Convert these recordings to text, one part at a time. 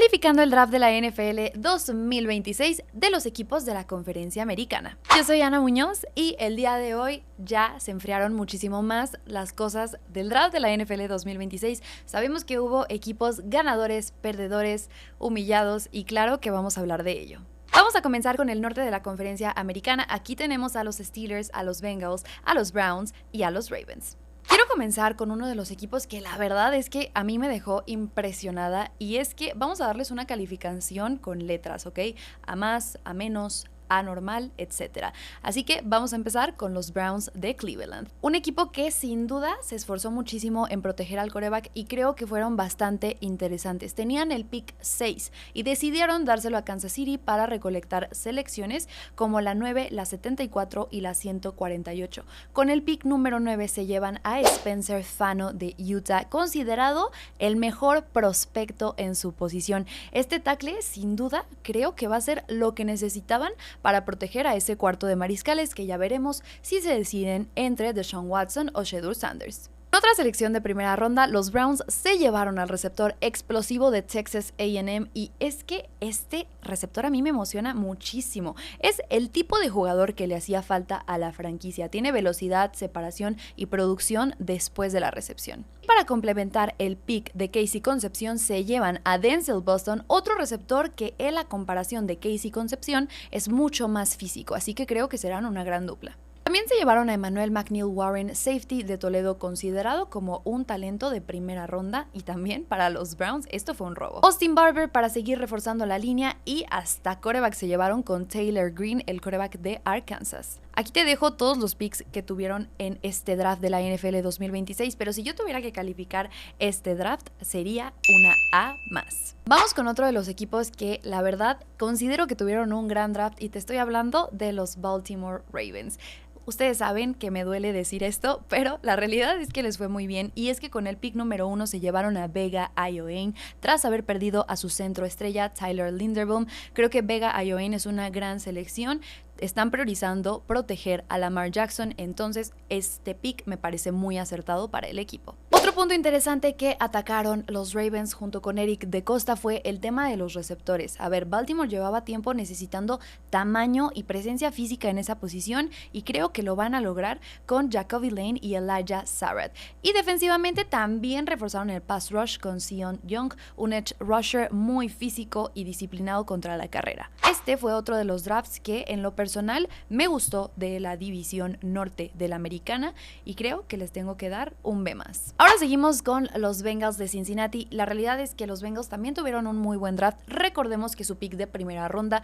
Calificando el draft de la NFL 2026 de los equipos de la Conferencia Americana. Yo soy Ana Muñoz y el día de hoy ya se enfriaron muchísimo más las cosas del draft de la NFL 2026. Sabemos que hubo equipos ganadores, perdedores, humillados y claro que vamos a hablar de ello. Vamos a comenzar con el norte de la Conferencia Americana. Aquí tenemos a los Steelers, a los Bengals, a los Browns y a los Ravens. Quiero comenzar con uno de los equipos que la verdad es que a mí me dejó impresionada y es que vamos a darles una calificación con letras, ¿ok? A más, a menos, a normal, etc. Así que vamos a empezar con los Browns de Cleveland. Un equipo que sin duda se esforzó muchísimo en proteger al quarterback y creo que fueron bastante interesantes. Tenían el pick 6 y decidieron dárselo a Kansas City para recolectar selecciones como la 9, la 74 y la 148. Con el pick número 9 se llevan a Spencer Fano de Utah, considerado el mejor prospecto en su posición. Este tackle sin duda creo que va a ser lo que necesitaban para proteger a ese cuarto de mariscales que ya veremos si se deciden entre Deshaun Watson o Shedeur Sanders. En otra selección de primera ronda, los Browns se llevaron al receptor explosivo de Texas A&M y es que este receptor a mí me emociona muchísimo. Es el tipo de jugador que le hacía falta a la franquicia. Tiene velocidad, separación y producción después de la recepción. Para complementar el pick de Casey Concepción se llevan a Denzel Boston, otro receptor que en la comparación de Casey Concepción es mucho más físico, así que creo que serán una gran dupla. También se llevaron a Emmanuel McNeil Warren, safety de Toledo, considerado como un talento de primera ronda y también para los Browns esto fue un robo. Austin Barber para seguir reforzando la línea y hasta quarterback se llevaron con Taylor Green, el quarterback de Arkansas. Aquí te dejo todos los picks que tuvieron en este draft de la NFL 2026, pero si yo tuviera que calificar este draft sería una A+. Vamos con otro de los equipos que la verdad considero que tuvieron un gran draft y te estoy hablando de los Baltimore Ravens. Ustedes saben que me duele decir esto, pero la realidad es que les fue muy bien y es que con el pick número 1 se llevaron a Vega Ioane tras haber perdido a su centro estrella Tyler Linderbaum. Creo que Vega Ioane es una gran selección. Están priorizando proteger a Lamar Jackson, entonces este pick me parece muy acertado para el equipo. Otro punto interesante que atacaron los Ravens junto con Eric de Costa fue el tema de los receptores. A ver, Baltimore llevaba tiempo necesitando tamaño y presencia física en esa posición y creo que lo van a lograr con Jacoby Lane y Elijah Sarrett. Y defensivamente también reforzaron el pass rush con Sion Young, un edge rusher muy físico y disciplinado contra la carrera. Este fue otro de los drafts que en lo personal me gustó de la división norte de la americana y creo que les tengo que dar un B+. Ahora seguimos con los Bengals de Cincinnati. La realidad es que los Bengals también tuvieron un muy buen draft. Recordemos que su pick de primera ronda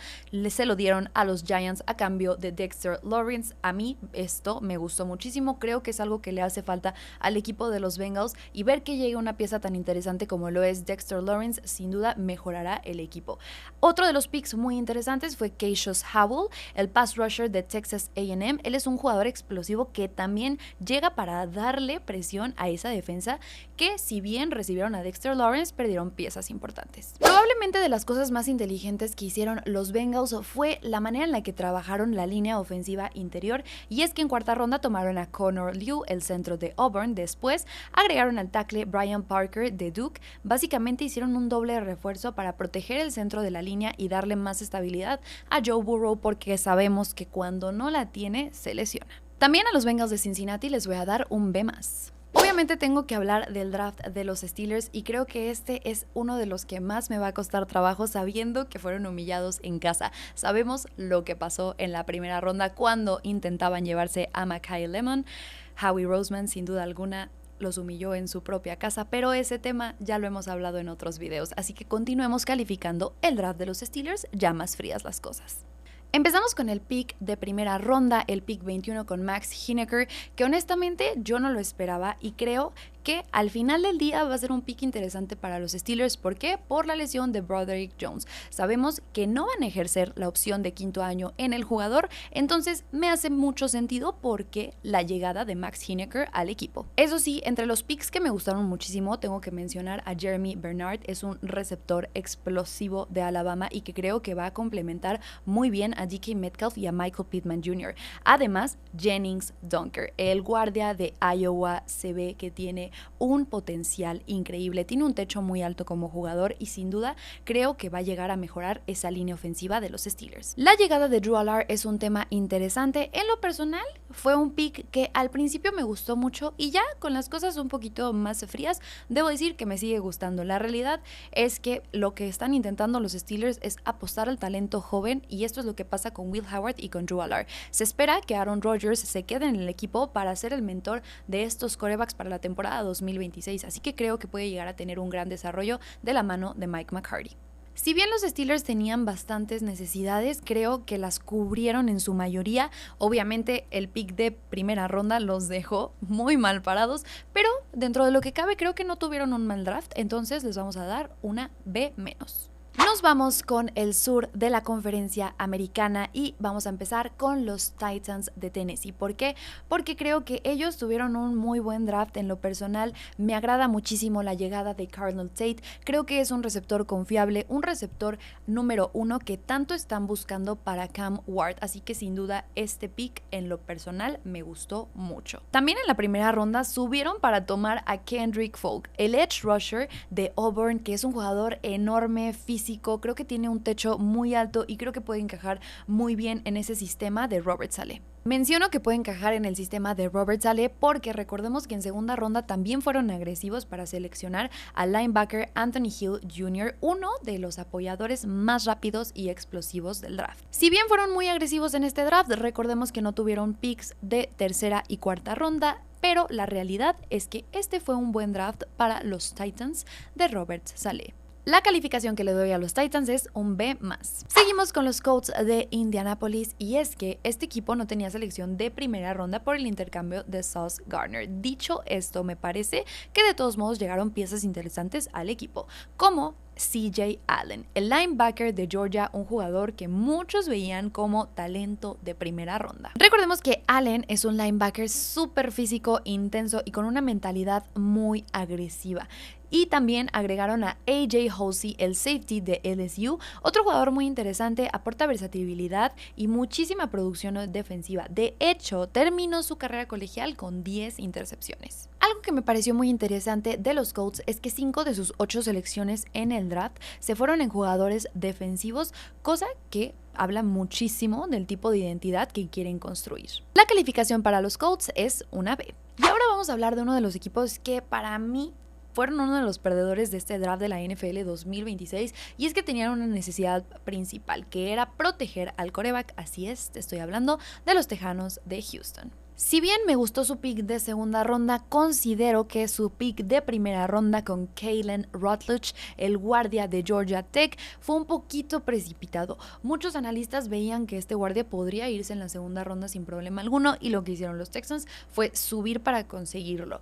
se lo dieron a los Giants a cambio de Dexter Lawrence. A mí esto me gustó muchísimo. Creo que es algo que le hace falta al equipo de los Bengals y ver que llegue una pieza tan interesante como lo es Dexter Lawrence sin duda mejorará el equipo. Otro de los picks muy interesantes fue Cassius Howell, el pass rusher de Texas A&M. Él es un jugador explosivo que también llega para darle presión a esa defensa que si bien recibieron a Dexter Lawrence perdieron piezas importantes. Probablemente de las cosas más inteligentes que hicieron los Bengals fue la manera en la que trabajaron la línea ofensiva interior y es que en cuarta ronda tomaron a Connor Liu, el centro de Auburn, después agregaron al tackle Brian Parker de Duke. Básicamente hicieron un doble refuerzo para proteger el centro de la línea y darle más estabilidad a Joe Burrow porque sabemos que cuando no la tiene se lesiona. También a los Bengals de Cincinnati les voy a dar un B+. Obviamente tengo que hablar del draft de los Steelers y creo que este es uno de los que más me va a costar trabajo sabiendo que fueron humillados en casa. Sabemos lo que pasó en la primera ronda cuando intentaban llevarse a Makai Lemon. Howie Roseman sin duda alguna los humilló en su propia casa, pero ese tema ya lo hemos hablado en otros videos, así que continuemos calificando el draft de los Steelers ya más frías las cosas. Empezamos con el pick de primera ronda, el pick 21 con Max Hineker, que honestamente yo no lo esperaba y creo que al final del día va a ser un pick interesante para los Steelers. ¿Por qué? Por la lesión de Broderick Jones. Sabemos que no van a ejercer la opción de quinto año en el jugador, entonces me hace mucho sentido porque la llegada de Max Hineker al equipo. Eso sí, entre los picks que me gustaron muchísimo, tengo que mencionar a Jeremy Bernard, es un receptor explosivo de Alabama y que creo que va a complementar muy bien a DK Metcalf y a Michael Pittman Jr. Además, Jennings Dunker, el guardia de Iowa, se ve que tiene un potencial increíble, tiene un techo muy alto como jugador y sin duda creo que va a llegar a mejorar esa línea ofensiva de los Steelers. La llegada de Drew Allar es un tema interesante. En lo personal, fue un pick que al principio me gustó mucho y ya con las cosas un poquito más frías, debo decir que me sigue gustando. La realidad es que lo que están intentando los Steelers es apostar al talento joven y esto es lo que pasa con Will Howard y con Drew Allar. Se espera que Aaron Rodgers se quede en el equipo para ser el mentor de estos quarterbacks para la temporada 2026, así que creo que puede llegar a tener un gran desarrollo de la mano de Mike McCarthy. Si bien los Steelers tenían bastantes necesidades, creo que las cubrieron en su mayoría. Obviamente el pick de primera ronda los dejó muy mal parados, pero dentro de lo que cabe creo que no tuvieron un mal draft, entonces les vamos a dar una B-. Nos vamos con el sur de la conferencia americana y vamos a empezar con los Titans de Tennessee. ¿Por qué? Porque creo que ellos tuvieron un muy buen draft. En lo personal me agrada muchísimo la llegada de Carnell Tate. Creo que es un receptor confiable, un receptor número 1 que tanto están buscando para Cam Ward. Así que sin duda este pick en lo personal me gustó mucho. También en la primera ronda subieron para tomar a Kendrick Folk, el edge rusher de Auburn, que es un jugador enorme, físico. Creo que tiene un techo muy alto y creo que puede encajar muy bien en ese sistema de Robert Saleh. Menciono que puede encajar en el sistema de Robert Saleh porque recordemos que en segunda ronda también fueron agresivos para seleccionar al linebacker Anthony Hill Jr., uno de los apoyadores más rápidos y explosivos del draft. Si bien fueron muy agresivos en este draft, recordemos que no tuvieron picks de tercera y cuarta ronda, pero la realidad es que este fue un buen draft para los Titans de Robert Saleh. La calificación que le doy a los Titans es un B+. Seguimos con los Colts de Indianapolis y es que este equipo no tenía selección de primera ronda por el intercambio de Sauce Gardner. Dicho esto, me parece que de todos modos llegaron piezas interesantes al equipo, como CJ Allen, el linebacker de Georgia, un jugador que muchos veían como talento de primera ronda. Recordemos que Allen es un linebacker súper físico, intenso y con una mentalidad muy agresiva. Y también agregaron a AJ Hosey, el safety de LSU, otro jugador muy interesante, aporta versatilidad y muchísima producción defensiva. De hecho, terminó su carrera colegial con 10 intercepciones. Algo que me pareció muy interesante de los Colts es que 5 de sus 8 selecciones en el draft se fueron en jugadores defensivos, cosa que habla muchísimo del tipo de identidad que quieren construir. La calificación para los Colts es una B. Y ahora vamos a hablar de uno de los equipos que para mí fueron uno de los perdedores de este draft de la NFL 2026 y es que tenían una necesidad principal, que era proteger al quarterback. Así es, te estoy hablando de los Tejanos de Houston. Si bien me gustó su pick de segunda ronda, considero que su pick de primera ronda con Kalen Rutledge, el guardia de Georgia Tech, fue un poquito precipitado. Muchos analistas veían que este guardia podría irse en la segunda ronda sin problema alguno y lo que hicieron los Texans fue subir para conseguirlo.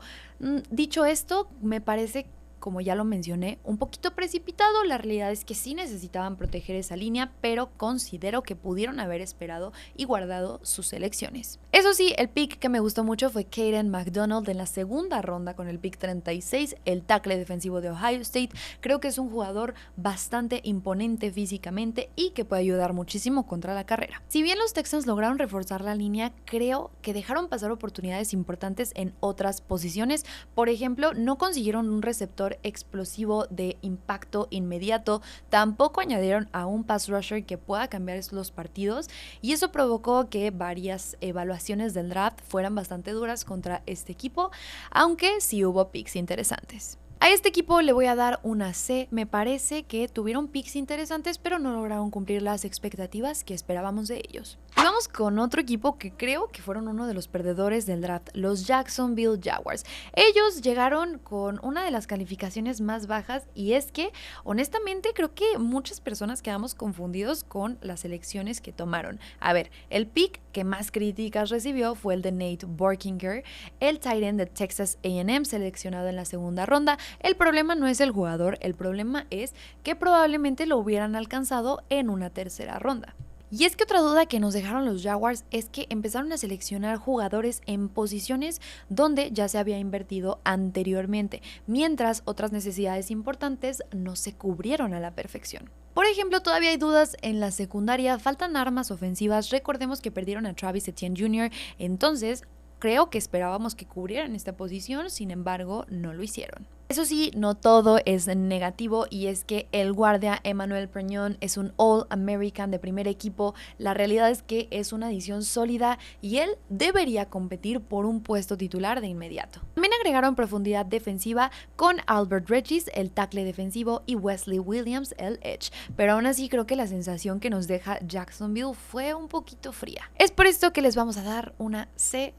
Dicho esto, me parece, como ya lo mencioné, un poquito precipitado. La realidad es que sí necesitaban proteger esa línea, pero considero que pudieron haber esperado y guardado sus selecciones. Eso sí, el pick que me gustó mucho fue Caden McDonald en la segunda ronda con el pick 36, el tackle defensivo de Ohio State. Creo que es un jugador bastante imponente físicamente y que puede ayudar muchísimo contra la carrera. Si bien los Texans lograron reforzar la línea, creo que dejaron pasar oportunidades importantes en otras posiciones. Por ejemplo, no consiguieron un receptor explosivo de impacto inmediato, tampoco añadieron a un pass rusher que pueda cambiar los partidos y eso provocó que varias evaluaciones del draft fueran bastante duras contra este equipo, aunque sí hubo picks interesantes. A este equipo le voy a dar una C. Me parece que tuvieron picks interesantes, pero no lograron cumplir las expectativas que esperábamos de ellos. Y vamos con otro equipo que creo que fueron uno de los perdedores del draft, los Jacksonville Jaguars. Ellos llegaron con una de las calificaciones más bajas y es que, honestamente, creo que muchas personas quedamos confundidos con las elecciones que tomaron. A ver, el pick que más críticas recibió fue el de Nate Borkinger, el tight end de Texas A&M, seleccionado en la segunda ronda. El problema no es el jugador, el problema es que probablemente lo hubieran alcanzado en una tercera ronda. Y es que otra duda que nos dejaron los Jaguars es que empezaron a seleccionar jugadores en posiciones donde ya se había invertido anteriormente, mientras otras necesidades importantes no se cubrieron a la perfección. Por ejemplo, todavía hay dudas en la secundaria, faltan armas ofensivas, recordemos que perdieron a Travis Etienne Jr., entonces creo que esperábamos que cubrieran esta posición, sin embargo, no lo hicieron. Eso sí, no todo es negativo y es que el guardia Emmanuel Perñón es un All-American de primer equipo. La realidad es que es una adición sólida y él debería competir por un puesto titular de inmediato. También agregaron profundidad defensiva con Albert Regis, el tackle defensivo, y Wesley Williams, el edge. Pero aún así creo que la sensación que nos deja Jacksonville fue un poquito fría. Es por esto que les vamos a dar una C-.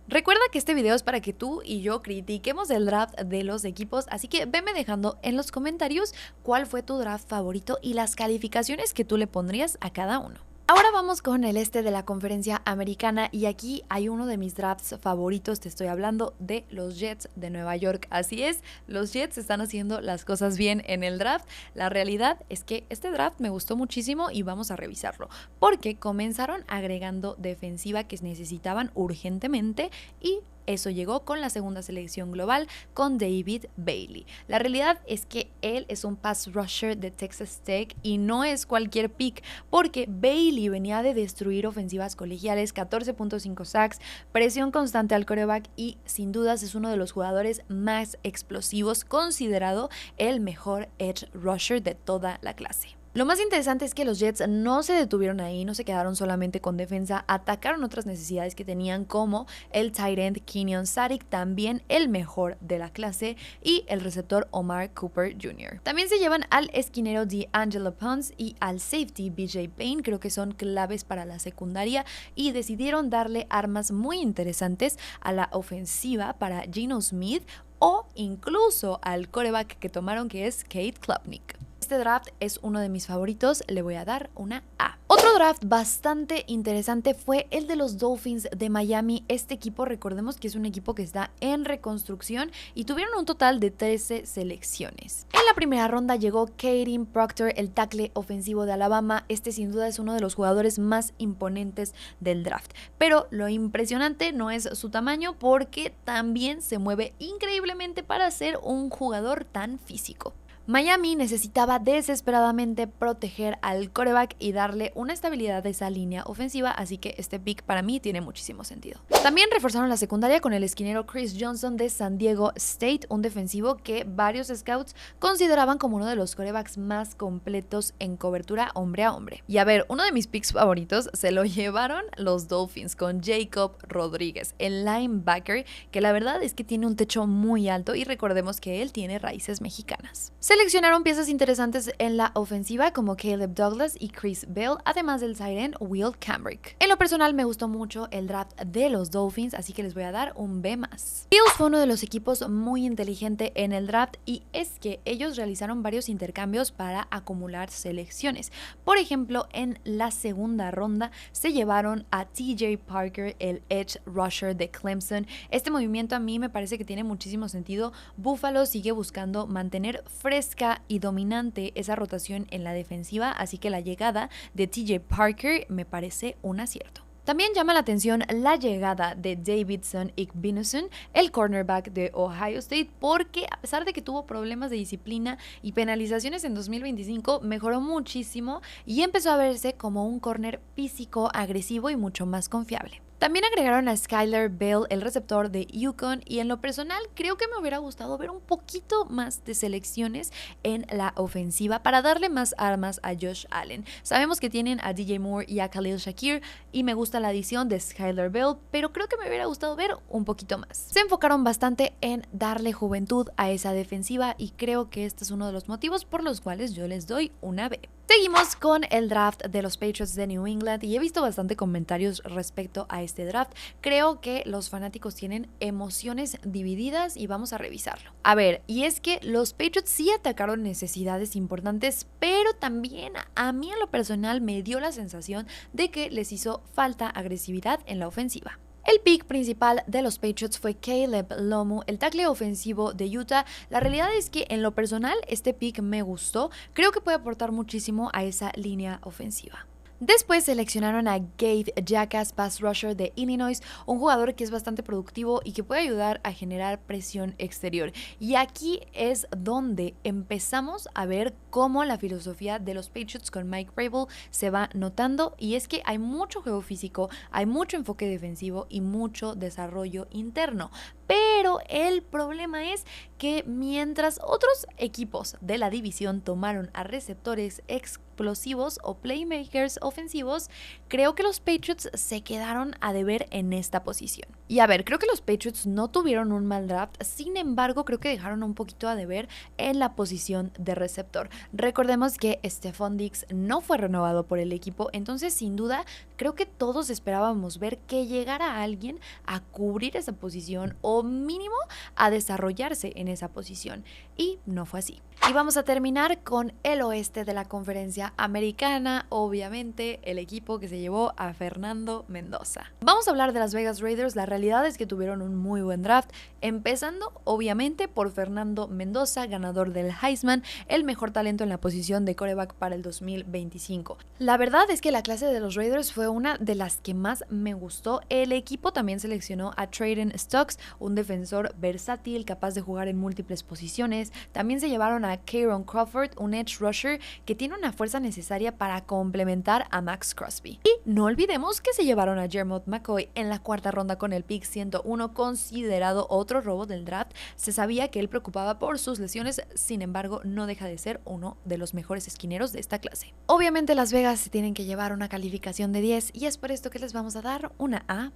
Recuerda que este video es para que tú y yo critiquemos el draft de los equipos, así que veme dejando en los comentarios cuál fue tu draft favorito y las calificaciones que tú le pondrías a cada uno. Ahora vamos con el este de la conferencia americana y aquí hay uno de mis drafts favoritos, te estoy hablando de los Jets de Nueva York. Así es, los Jets están haciendo las cosas bien en el draft. La realidad es que este draft me gustó muchísimo y vamos a revisarlo porque comenzaron agregando defensiva que necesitaban urgentemente y eso llegó con la segunda selección global con David Bailey. La realidad es que él es un pass rusher de Texas Tech y no es cualquier pick porque Bailey venía de destruir ofensivas colegiales, 14.5 sacks, presión constante al quarterback y sin dudas es uno de los jugadores más explosivos, considerado el mejor edge rusher de toda la clase. Lo más interesante es que los Jets no se detuvieron ahí, no se quedaron solamente con defensa, atacaron otras necesidades que tenían como el tight end Kenyon Sadik, también el mejor de la clase, y el receptor Omar Cooper Jr. También se llevan al esquinero D'Angelo Ponce y al safety BJ Payne, creo que son claves para la secundaria y decidieron darle armas muy interesantes a la ofensiva para Geno Smith o incluso al quarterback que tomaron que es Cade Klubnik. Este draft es uno de mis favoritos, le voy a dar una A. Otro draft bastante interesante fue el de los Dolphins de Miami. Este equipo, recordemos que es un equipo que está en reconstrucción y tuvieron un total de 13 selecciones. En la primera ronda llegó Kaden Proctor, el tackle ofensivo de Alabama. Este sin duda es uno de los jugadores más imponentes del draft. Pero lo impresionante no es su tamaño porque también se mueve increíblemente para ser un jugador tan físico. Miami necesitaba desesperadamente proteger al quarterback y darle una estabilidad a esa línea ofensiva, así que este pick para mí tiene muchísimo sentido. También reforzaron la secundaria con el esquinero Chris Johnson de San Diego State, un defensivo que varios scouts consideraban como uno de los quarterbacks más completos en cobertura hombre a hombre. Y a ver, uno de mis picks favoritos se lo llevaron los Dolphins con Jacob Rodríguez, el linebacker, que la verdad es que tiene un techo muy alto y recordemos que él tiene raíces mexicanas. Seleccionaron piezas interesantes en la ofensiva como Caleb Douglas y Chris Bell, además del tight end Will Cambrick. En lo personal me gustó mucho el draft de los Dolphins, así que les voy a dar un B+. Bills fue uno de los equipos muy inteligente en el draft y es que ellos realizaron varios intercambios para acumular selecciones. Por ejemplo, en la segunda ronda se llevaron a TJ Parker, el edge rusher de Clemson. Este movimiento a mí me parece que tiene muchísimo sentido. Buffalo sigue buscando mantener fresca y dominante esa rotación en la defensiva, así que la llegada de TJ Parker me parece un acierto. También llama la atención la llegada de Davidson Igbinosun, el cornerback de Ohio State, porque a pesar de que tuvo problemas de disciplina y penalizaciones en 2025, mejoró muchísimo y empezó a verse como un corner físico, agresivo y mucho más confiable. También agregaron a Skyler Bell, el receptor de UConn, y en lo personal creo que me hubiera gustado ver un poquito más de selecciones en la ofensiva para darle más armas a Josh Allen. Sabemos que tienen a DJ Moore y a Khalil Shakir y me gusta la adición de Skyler Bell, pero creo que me hubiera gustado ver un poquito más. Se enfocaron bastante en darle juventud a esa defensiva y creo que este es uno de los motivos por los cuales yo les doy una B. Seguimos con el draft de los Patriots de New England y he visto bastante comentarios respecto a este draft. Creo que los fanáticos tienen emociones divididas y vamos a revisarlo. A ver, y es que los Patriots sí atacaron necesidades importantes, pero también a mí en lo personal me dio la sensación de que les hizo falta agresividad en la ofensiva. El pick principal de los Patriots fue Caleb Lomu, el tackle ofensivo de Utah. La realidad es que en lo personal este pick me gustó, creo que puede aportar muchísimo a esa línea ofensiva. Después seleccionaron a Gabe Jacas, pass rusher de Illinois, un jugador que es bastante productivo y que puede ayudar a generar presión exterior. Y aquí es donde empezamos a ver cómo la filosofía de los Patriots con Mike Vrabel se va notando, y es que hay mucho juego físico, hay mucho enfoque defensivo y mucho desarrollo interno. Pero el problema es que mientras otros equipos de la división tomaron a receptores explosivos o playmakers ofensivos, creo que los Patriots se quedaron a deber en esta posición. Y a ver, creo que los Patriots no tuvieron un mal draft, sin embargo creo que dejaron un poquito a deber en la posición de receptor. Recordemos que Stephon Diggs no fue renovado por el equipo, entonces sin duda creo que todos esperábamos ver que llegara alguien a cubrir esa posición o mínimo a desarrollarse en esa posición, y no fue así. Y vamos a terminar con el oeste de la conferencia americana, obviamente el equipo que se llevó a Fernando Mendoza. Vamos a hablar de Las Vegas Raiders. La realidad es que tuvieron un muy buen draft, empezando obviamente por Fernando Mendoza, ganador del Heisman, el mejor talento en la posición de quarterback para el 2025. La verdad es que la clase de los Raiders fue una de las que más me gustó. El equipo también seleccionó a Trayden Stokes, un defensor versátil capaz de jugar en múltiples posiciones. También se llevaron a Kieron Crawford, un edge rusher que tiene una fuerza necesaria para complementar a Max Crosby. Y no olvidemos que se llevaron a Jermod McCoy en la cuarta ronda con el pick 101, considerado otro robo del draft. Se sabía que él preocupaba por sus lesiones, sin embargo no deja de ser uno de los mejores esquineros de esta clase. Obviamente Las Vegas se tienen que llevar una calificación de 10 y es por esto que les vamos a dar una A+.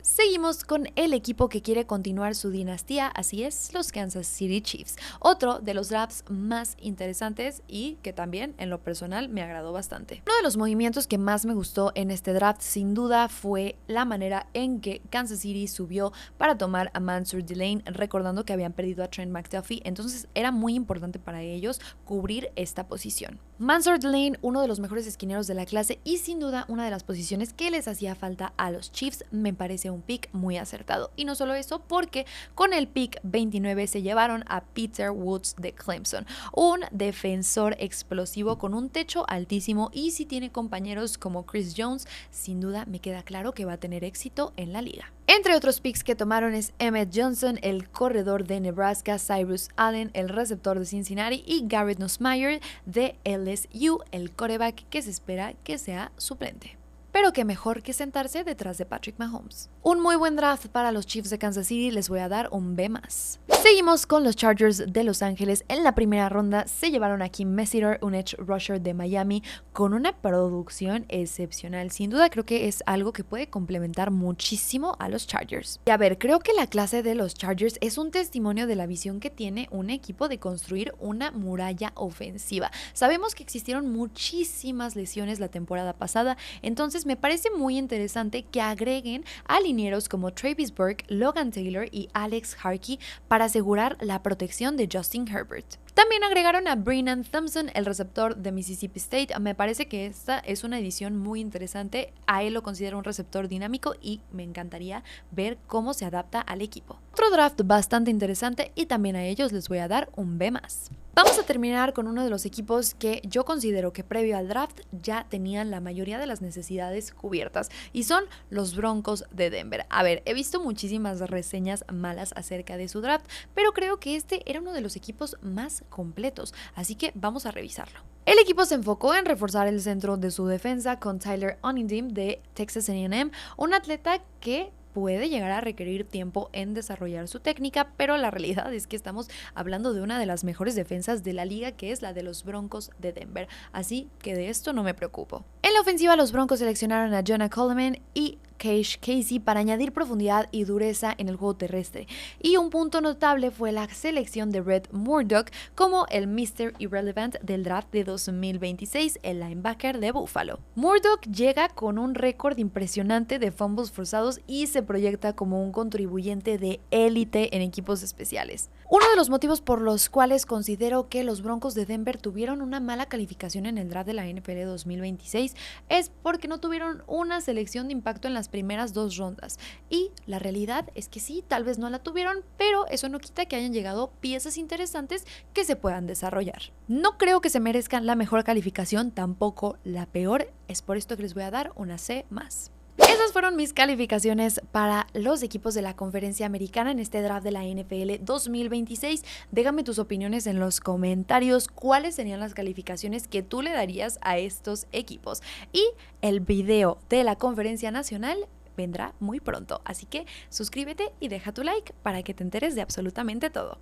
Seguimos con el equipo que quiere continuar su dinastía, así es, los Kansas City Chiefs, otro de los drafts más interesantes y que también en lo personal me agradó bastante. Uno de los movimientos que más me gustó en este draft sin duda fue la manera en que Kansas City subió para tomar a Mansour Delane, recordando que habían perdido a Trent McDuffie, entonces era muy importante para ellos cubrir esta posición. Mansour Delane, uno de los mejores esquineros de la clase y sin duda una de las posiciones que les hacía falta a los Chiefs, me parece un pick muy acertado. Y no solo eso, porque con el pick 29 se llevaron a Peter Woods de Clemson, un defensor explosivo con un techo altísimo, y si tiene compañeros como Chris Jones, sin duda me queda claro que va a tener éxito en la liga. Entre otros picks que tomaron es Emmett Johnson, el corredor de Nebraska, Cyrus Allen, el receptor de Cincinnati, y Garrett Nussmeier de LSU, el quarterback que se espera que sea suplente. Pero qué mejor que sentarse detrás de Patrick Mahomes. Un muy buen draft para los Chiefs de Kansas City, les voy a dar un B+. Seguimos con los Chargers de Los Ángeles. En la primera ronda se llevaron a Kim Messiter, un edge rusher de Miami, con una producción excepcional. Sin duda creo que es algo que puede complementar muchísimo a los Chargers. Y a ver, creo que la clase de los Chargers es un testimonio de la visión que tiene un equipo de construir una muralla ofensiva. Sabemos que existieron muchísimas lesiones la temporada pasada, entonces me parece muy interesante que agreguen a linieros como Travis Burke, Logan Taylor y Alex Harkey para asegurar la protección de Justin Herbert. También agregaron a Brennan Thompson, el receptor de Mississippi State. Me parece que esta es una edición muy interesante. A él lo considero un receptor dinámico y me encantaría ver cómo se adapta al equipo. Otro draft bastante interesante y también a ellos les voy a dar un B+. Vamos a terminar con uno de los equipos que yo considero que previo al draft ya tenían la mayoría de las necesidades cubiertas, y son los Broncos de Denver. A ver, he visto muchísimas reseñas malas acerca de su draft, pero creo que este era uno de los equipos más completos, así que vamos a revisarlo. El equipo se enfocó en reforzar el centro de su defensa con Tyler Onyendim de Texas A&M, un atleta que puede llegar a requerir tiempo en desarrollar su técnica, pero la realidad es que estamos hablando de una de las mejores defensas de la liga, que es la de los Broncos de Denver, así que de esto no me preocupo. En la ofensiva, los Broncos seleccionaron a Jonah Coleman y Cash Casey para añadir profundidad y dureza en el juego terrestre, y un punto notable fue la selección de Red Murdoch como el Mr. Irrelevant del draft de 2026, el linebacker de Buffalo. Murdoch llega con un récord impresionante de fumbles forzados y se proyecta como un contribuyente de élite en equipos especiales. Uno de los motivos por los cuales considero que los Broncos de Denver tuvieron una mala calificación en el draft de la NFL 2026 es porque no tuvieron una selección de impacto en la las primeras 2 rondas. Y la realidad es que sí, tal vez no la tuvieron, pero eso no quita que hayan llegado piezas interesantes que se puedan desarrollar. No creo que se merezcan la mejor calificación, tampoco la peor. Es por esto que les voy a dar una C+. Esas fueron mis calificaciones para los equipos de la conferencia americana en este draft de la NFL 2026. Déjame tus opiniones en los comentarios. ¿Cuáles serían las calificaciones que tú le darías a estos equipos? Y el video de la conferencia nacional vendrá muy pronto. Así que suscríbete y deja tu like para que te enteres de absolutamente todo.